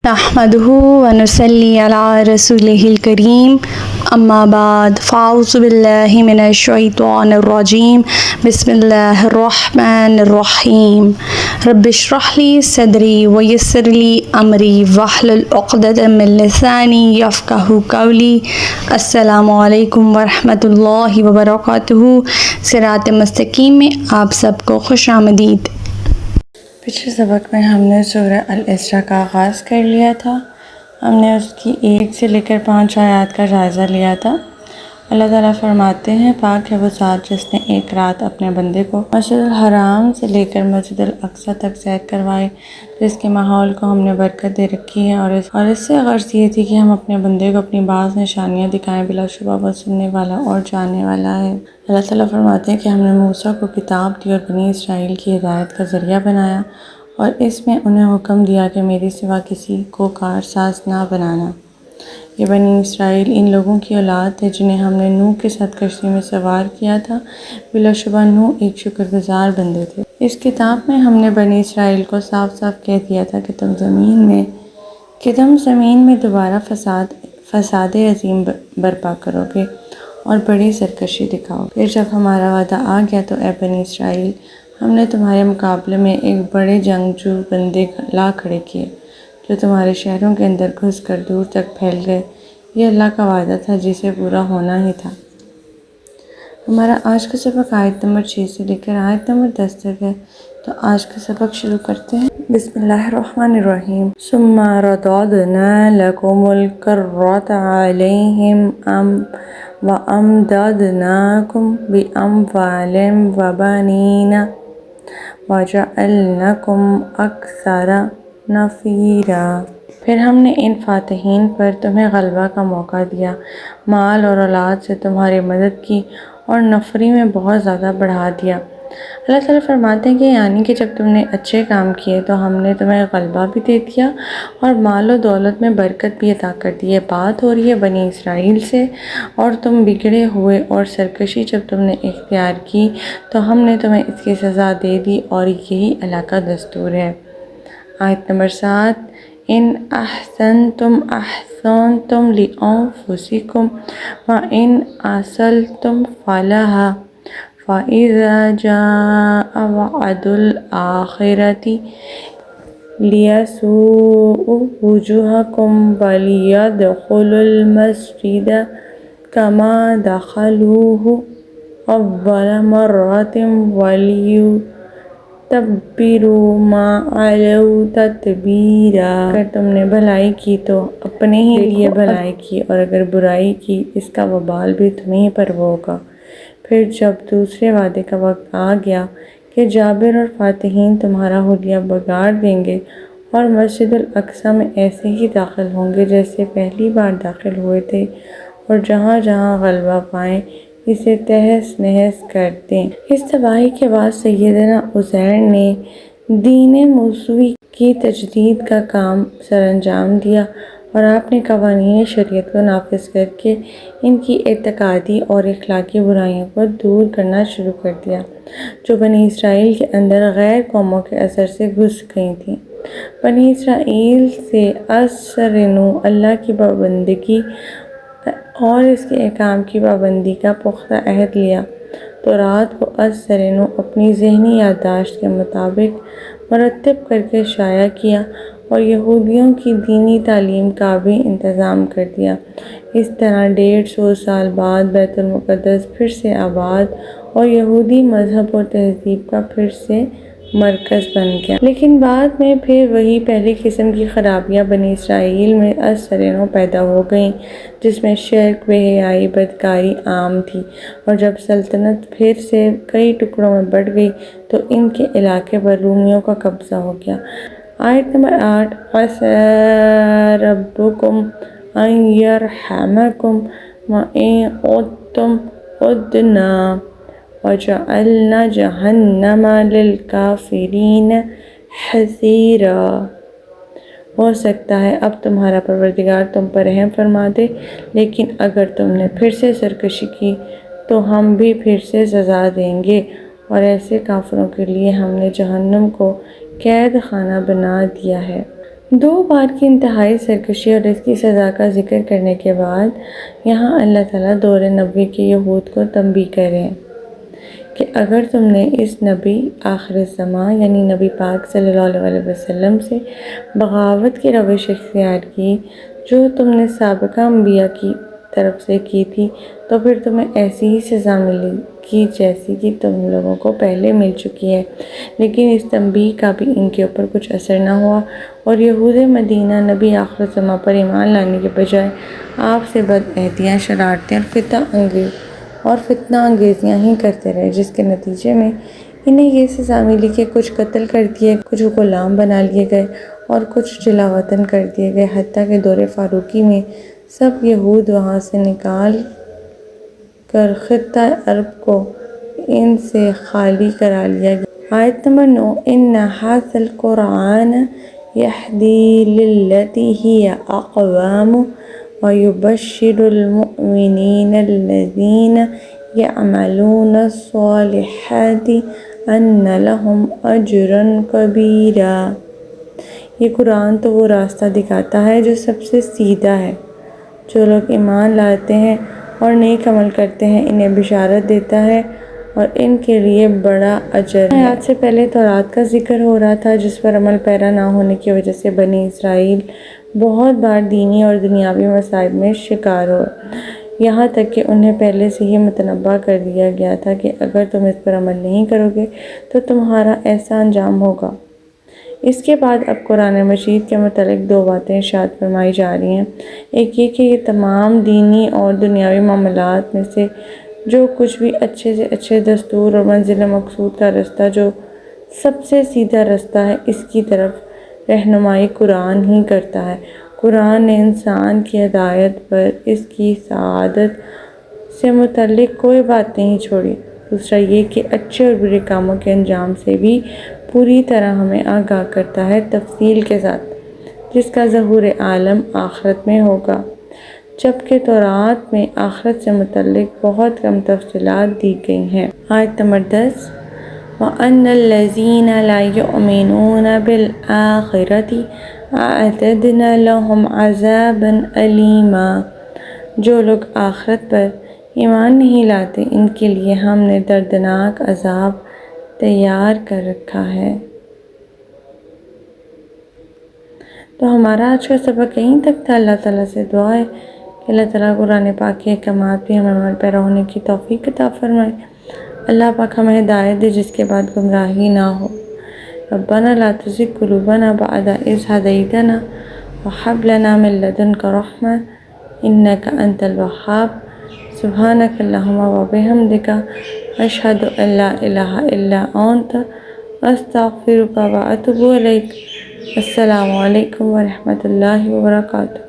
نحمده ونصلي على رسوله الكريم اما بعد فاعوذ بالله من الشيطان الرجيم بسم الله الرحمن الرحيم رب اشرح لي صدري ويسر لي امري واحلل عقدة من لساني يفقهوا قولي السلام علیکم ورحمۃ اللہ وبرکاتہ۔ صراط مستقیم میں آپ سب کو خوش آمدید۔ پچھلے سبق میں ہم نے سورہ الاسراء کا آغاز کر لیا تھا۔ ہم نے اس کی 1 سے لے کر 5 آیات کا جائزہ لیا تھا۔ اللہ تعالیٰ فرماتے ہیں، پاک ہے وہ ذات جس نے ایک رات اپنے بندے کو مسجد الحرام سے لے کر مسجد الاقصیٰ تک سیر کروائی، جس کے ماحول کو ہم نے برکت دے رکھی ہے، اور اس سے غرض یہ تھی کہ ہم اپنے بندے کو اپنی بعض نشانیاں دکھائیں۔ بلا شبہ وہ سننے والا اور جاننے والا ہے۔ اللہ تعالیٰ فرماتے ہیں کہ ہم نے موسیٰ کو کتاب دی اور بنی اسرائیل کی ہدایت کا ذریعہ بنایا، اور اس میں انہیں حکم دیا کہ میرے سوا کسی کو کارساز نہ بنانا۔ یہ بنی اسرائیل ان لوگوں کی اولاد تھے جنہیں ہم نے نوح کے ساتھ کشتی میں سوار کیا تھا۔ بلا شبہ نوح ایک شکر گزار بندے تھے۔ اس کتاب میں ہم نے بنی اسرائیل کو صاف صاف کہہ دیا تھا کہ تم زمین میں دوبارہ فساد عظیم برپا کرو گے اور بڑی سرکشی دکھاؤ گے۔ پھر جب ہمارا وعدہ آ گیا تو اے بنی اسرائیل، ہم نے تمہارے مقابلے میں ایک بڑے جنگجو بندے لا کھڑے کیے جو تمہارے شہروں کے اندر گھس کر دور تک پھیل گئے۔ یہ اللہ کا وعدہ تھا جسے پورا ہونا ہی تھا۔ ہمارا آج کا سبق آیت نمبر 6 سے لے کر آیت نمبر 10 تک ہے، تو آج کا سبق شروع کرتے ہیں۔ بسم اللہ الرحمن الرحیم۔ ثم رددنا لكم الكرة عليهم وأمددناكم بأموال وبنين وجعلناكم أكثر نفیرا۔ پھر ہم نے ان فاتحین پر تمہیں غلبہ کا موقع دیا، مال اور اولاد سے تمہاری مدد کی اور نفری میں بہت زیادہ بڑھا دیا۔ اللہ تعالیٰ فرماتے ہیں کہ یعنی کہ جب تم نے اچھے کام کیے تو ہم نے تمہیں غلبہ بھی دے دیا اور مال و دولت میں برکت بھی عطا کر دی۔ یہ بات ہو رہی ہے بنی اسرائیل سے، اور تم بگڑے ہوئے اور سرکشی جب تم نے اختیار کی تو ہم نے تمہیں اس کی سزا دے دی، اور یہی اللہ کا دستور ہے۔ آیت نمبر 7۔ ان احسنتم احسنتم لانفسکم وان اسأتم فلہا فاذا جاء وعد الآخرة لیسوءوا وجوہکم ولیدخلوا المسجد کما دخلوہ اول مرۃ تبروا ما علوا تتبیرا۔ اگر تم نے بھلائی کی تو اپنے ہی لیے بھلائی کی، اور اگر برائی کی اس کا وبال بھی تمہیں پر ہوگا۔ پھر جب دوسرے وعدے کا وقت آ گیا کہ جابر اور فاتحین تمہارا حلیہ بگاڑ دیں گے اور مسجد الاقصیٰ میں ایسے ہی داخل ہوں گے جیسے پہلی بار داخل ہوئے تھے، اور جہاں جہاں غلبہ پائیں اسے تہس نہس کر دیں۔ اس تباہی کے بعد سیدنا عزیر نے دین موسوی کی تجدید کا کام سر انجام دیا، اور آپ نے قوانین شریعت کو نافذ کر کے ان کی اعتقادی اور اخلاقی برائیوں کو دور کرنا شروع کر دیا جو بنی اسرائیل کے اندر غیر قوموں کے اثر سے گھس گئی تھیں۔ بنی اسرائیل سے ازسرنو اللہ کی پابندگی اور اس کے احکام کی پابندی کا پختہ عہد لیا، تو رات کو ازسرنو اپنی ذہنی یادداشت کے مطابق مرتب کر کے شائع کیا، اور یہودیوں کی دینی تعلیم کا بھی انتظام کر دیا۔ اس طرح 150 سال بعد بیت المقدس پھر سے آباد اور یہودی مذہب اور تہذیب کا پھر سے مرکز بن گیا۔ لیکن بعد میں پھر وہی پہلی قسم کی خرابیاں بنی اسرائیل میں ازسرنو پیدا ہو گئیں، جس میں شرک، بے حیائی، بدکاری عام تھی، اور جب سلطنت پھر سے کئی ٹکڑوں میں بٹ گئی تو ان کے علاقے پر رومیوں کا قبضہ ہو گیا۔ آیت نمبر 8۔ عَسَىٰ رَبُّکُمْ أَن یَرْحَمَکُمْ وَإِنْ عُدْتُمْ عُدْنَا وَجَعَلْنَا جَہَنَّمَ لِلْکَافِرِینَ حَصِیرًا۔ ہو سکتا ہے اب تمہارا پروردگار تم پر رحم فرما دے، لیکن اگر تم نے پھر سے سرکشی کی تو ہم بھی پھر سے سزا دیں گے، اور ایسے کافروں کے لیے ہم نے جہنم کو قید خانہ بنا دیا ہے۔ دو بار کی انتہائی سرکشی اور اس کی سزا کا ذکر کرنے کے بعد یہاں اللہ تعالیٰ دور نبوی کے یہود کو تنبیہ کر رہے ہیں کہ اگر تم نے اس نبی آخر الزماں یعنی نبی پاک صلی اللہ علیہ وسلم سے بغاوت کی روش اختیار کی جو تم نے سابقہ انبیاء کی طرف سے کی تھی، تو پھر تمہیں ایسی ہی سزا ملے گی جیسی کہ تم لوگوں کو پہلے مل چکی ہے۔ لیکن اس تنبیہ کا بھی ان کے اوپر کچھ اثر نہ ہوا اور یہود مدینہ نبی آخر الزماں پر ایمان لانے کے بجائے آپ سے بدعہدیاں، شرارتیں اور فتنہ انگیزیاں ہی کرتے رہے، جس کے نتیجے میں انہیں یہ سزا ملی کہ کچھ قتل کر دیے، کچھ غلام بنا لیے گئے اور کچھ جلا وطن کر دیے گئے، حتیٰ کہ دور فاروقی میں سب یہود وہاں سے نکال کر خطہ عرب کو ان سے خالی کرا لیا گیا۔ آیت نمبر 9 ان ھذا القرآن یہدی للتی ہی اقوام ویبشر المؤمنین الذین یعملون الصالحات ان لہم اجرا کبیرا۔ یہ قرآن تو وہ راستہ دکھاتا ہے جو سب سے سیدھا ہے۔ جو لوگ ایمان لاتے ہیں اور نیک عمل کرتے ہیں انہیں بشارت دیتا ہے اور ان کے لیے بڑا اجر ہے۔ آیات سے پہلے تورات کا ذکر ہو رہا تھا جس پر عمل پیرا نہ ہونے کی وجہ سے بنی اسرائیل بہت بار دینی اور دنیاوی مصائب میں شکار ہو، یہاں تک کہ انہیں پہلے سے ہی متنبہ کر دیا گیا تھا کہ اگر تم اس پر عمل نہیں کرو گے تو تمہارا ایسا انجام ہوگا۔ اس کے بعد اب قرآن مجید کے متعلق دو باتیں ارشاد فرمائی جا رہی ہیں۔ ایک یہ کہ یہ تمام دینی اور دنیاوی معاملات میں سے جو کچھ بھی اچھے سے اچھے دستور اور منزل مقصود کا رستہ جو سب سے سیدھا رستہ ہے، اس کی طرف رہنمائی قرآن ہی کرتا ہے۔ قرآن نے انسان کی ہدایت پر اس کی سعادت سے متعلق کوئی بات نہیں چھوڑی۔ دوسرا یہ کہ اچھے اور برے کاموں کے انجام سے بھی پوری طرح ہمیں آگاہ کرتا ہے تفصیل کے ساتھ، جس کا ظہور عالم آخرت میں ہوگا، جبکہ تورات میں آخرت سے متعلق بہت کم تفصیلات دی گئی ہیں۔ آیت نمبر 10 وَأَنَّ الَّذِينَ لَا يُؤْمِنُونَ بِالْآخِرَةِ أَعْتَدْنَا لَهُمْ عَذَابًا أَلِيمًا۔ جو لوگ آخرت پر ایمان نہیں لاتے ان کے لیے ہم نے دردناک عذاب تیار کر رکھا ہے۔ تو ہمارا آج کا سبق یہیں تک تھا۔ اللہ تعالیٰ سے دعا ہے کہ اللہ تعالیٰ قرآن پاک کے احکامات بھی ہمیں عمل پیرا ہونے کی توفیق عطا فرمائے۔ اللہ پاک ہمیں ہدایت دے جس کے بعد گمراہی نہ ہو۔ ربنا لا تزغ قلوبنا بعد إذ هديتنا وهب لنا من لدنك رحمة إنك أنت الوهاب۔ سبحانك اللهم وبحمدك أشهد أن لا إله إلا أنت أستغفرك وأتوب إليك۔ السلام علیکم ورحمۃ اللہ وبرکاتہ۔